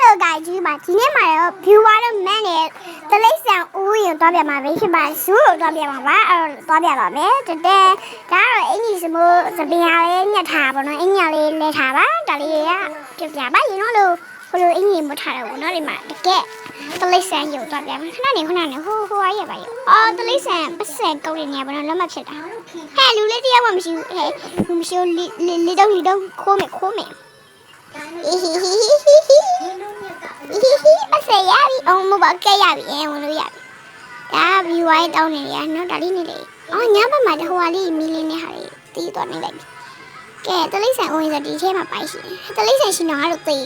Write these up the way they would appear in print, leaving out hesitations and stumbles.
Hello guys ဒီမှာဒီနေ့မှာတော့ viewer တော့ man နဲ့တလိပ်ဆန်ဦးရင်တော့ပြမှာပဲဖြစ်ပါစုတော့ပြမှာပါအဲ့တော့ပြပါမယ်တတဲဒါကတော့အင်ကြီးစမိုးစပင်ရလေးညက်ထားပါတော့အင်ကြီးလေးလဲထားပါဒါလေးကပြပြပါရင်တော့လို့ဟိုလိုအင်ကြီးမထားတော့ဘူးเนาะဒီမှာတကယ်တလိပ်ဆန်ရုပ်တော့ပြမှာခဏနေဟိုရပါရောအော်တလိပ်ဆန်ပတ်စံကုတ်နေနေပါတော့လက်မဖြစ်တာဟဲ့လူလေးတယောက်မှမရှိဘူးဟဲ့လူမရှိဘူးလီတော့ခိုးမယ်အဆေးရပြီအောင်မပါကဲရပြီဝင်လို့ရပြီဒါဘီဝိုင်းတောင်းနေရနော်ဒါလေးနေလေအော်ညဘက်မှာဟိုဟာလေးမီလင်းနဲ့ဟာလေးတီးတော့နေလိုက်ကဲတလိမ့်ဆန်ဝင်ဆိုဒီထဲမှာပိုက်ရှိတလိမ့်ဆန်ရှိနော်အဲ့လိုသိ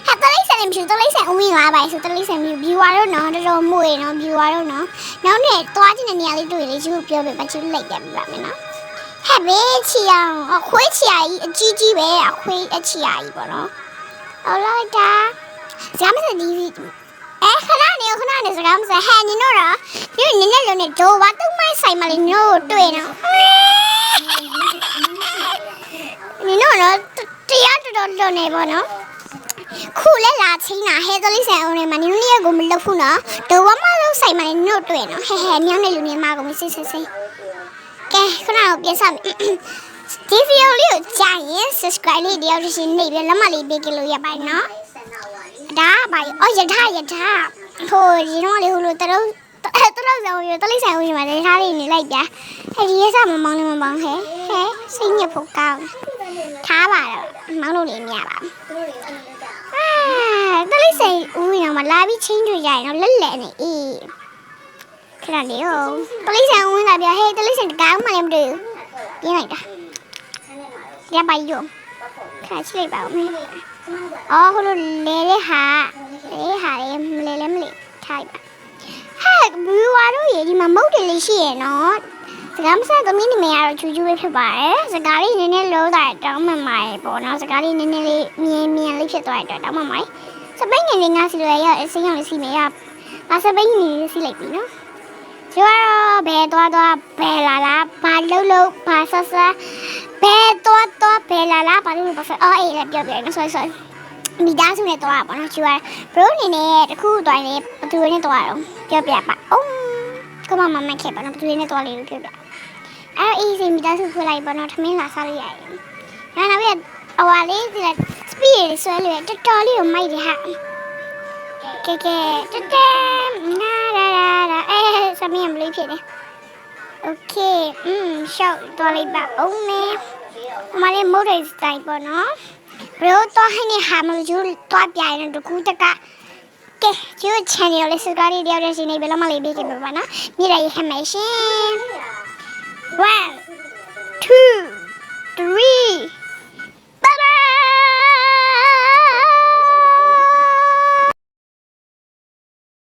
ဟာတလိမ့်ဆန်လည်းမရှိတလိမ့်ဆန်ဝင်လာပါဆိုတလိမ့်ဆန်ဘီဝါတော့နော်တော်မွေနော်ဘီဝါတော့နော်နောက်နဲ့သွားချင်တဲ့နေရာလေးတွေ့လေကျူပြောပြပါကျူလိုက်ပြပါမယ်နော်ဟဲ့ဘေးချီအောင်ခွေးချီအားကြီးအကြီးပဲခွေးအချီအားကြီးပေါ့နော်ဟုတ်လိုက်တာဇာမစဒီခဏနေစကားမစဟဲ့နင်တို့တော့ဒီနင်းနဲ့လုံးနဲ့ဂျိုးဝါတုံးမိုင်းဆိုင်မလေးနင်တို့တွေ့နော်နင်တို့တော့တရားတော်လုံးနေပေါ့နော်ခုလဲလာချင်းတာဟဲ့တလိဆန်အောင်နေမှာနင်တို့ရဲ့ကိုမလုပ်ဘူးနော်ဒိုဝါမလုံးဆိုင်မလေးနင်တို့တွေ့နော်ဟဲ့ညောင်းတဲ့လူနေမှာကိုမစစ်ကဲခဏတော့ပြန်စမယ်ဒီဗီဒီယိုလေးကိုကြားရင် subscribe လေးတယောက်တစ်ရှင်နေပြီးလက်မလေးပေးကြလို့ရပါတယ်နော်ဒါပါအော်ယထာဟိုဒီတော့လေဟိုလိုတလုံးဆောင်ရတလိဆိုင်ဝင်မှာထားလေးနေလိုက်ပြဟဲ့ဒီရစမမောင်းလေးမမောင်းဟဲစိတ်ညစ်ဖို့ကောင်းထားပါတော့မောင်းလို့လည်းမရပါဘူးတလိဆိုင်ဦးရင်တော့လာပြီးချင်းတွေ့ကြရင်တော့လက်လက်နေအေးခဏလေးဟိုတလိဆိုင်ဝင်လာပြဟဲ့တလိဆိုင်တကောင်းမှလည်းမတွေ့ဘူးပြင်းလိုက်တာရပါရောခါချိလိုက်ပါဦးမေအော်ဟိုလိုလဲဟာလေးမလေးထားပါဟဲ့ဘီဝါတို့ရေဒီမှာမုတ်တယ်လေးရှိရနော်စကားမဆက်သမီးနေမရတော့ချူပဲဖြစ်ပါတယ်စကားလေးနည်းနည်းလောတာတောင်းမှမှာပေါ့နော်စကားလေးနည်းနည်းလေးမြင်လေးဖြစ်သွားတဲ့အတွက်တောင်းမှမှာစပိန်ငယ်လေးငါစီလိုရအစင်းရောင်လေးစီမရပါစပိန်ငယ်လေးစီလိုက်ပြီနော်ကျော်ဘဲသွားဘဲလာဘာလုံးဘာဆဆဘဲသွားဘဲလာဘာလို့ပါဆအော်အေးလည်းပြောနော်ဆွဲမိသားစုနဲ့တော့ပါနော်ကျွာဘရိုနေနဲ့တခုတွိုင်းနေဘသူနဲ့တော့ပြောပြပါအောင်ကမမခဲ့ပါနော်ဘသူနဲ့တော့လေးပြောပြအဲ့အေးစီမိသားစုဖွေးလိုက်ပါနော်ထမင်းလာစားလို့ရတယ်နောက်ပြီးအဝါလေးဒီစပီးဆွဲလို့တော်တော်လေးကိုမိုက်တယ်ဟာကဲနာစမင်းမလေးဖြစ်တယ်โอเคရှောက်တော့လိုက်ပါအောင်မယ်မလေးမိုးရိတ်စတိုင်ပေါ့နော်ဘယ်တော့ဟိနေဟာမလို့ကျူတော့ပြရင်တကူတကကဲကျူ channel လေးစကားလေးတယောက်တည်းစီနေဘယ်လိုမှလေးပေးခဲ့ပါနော်မြေရည်ဟမဲရှင်1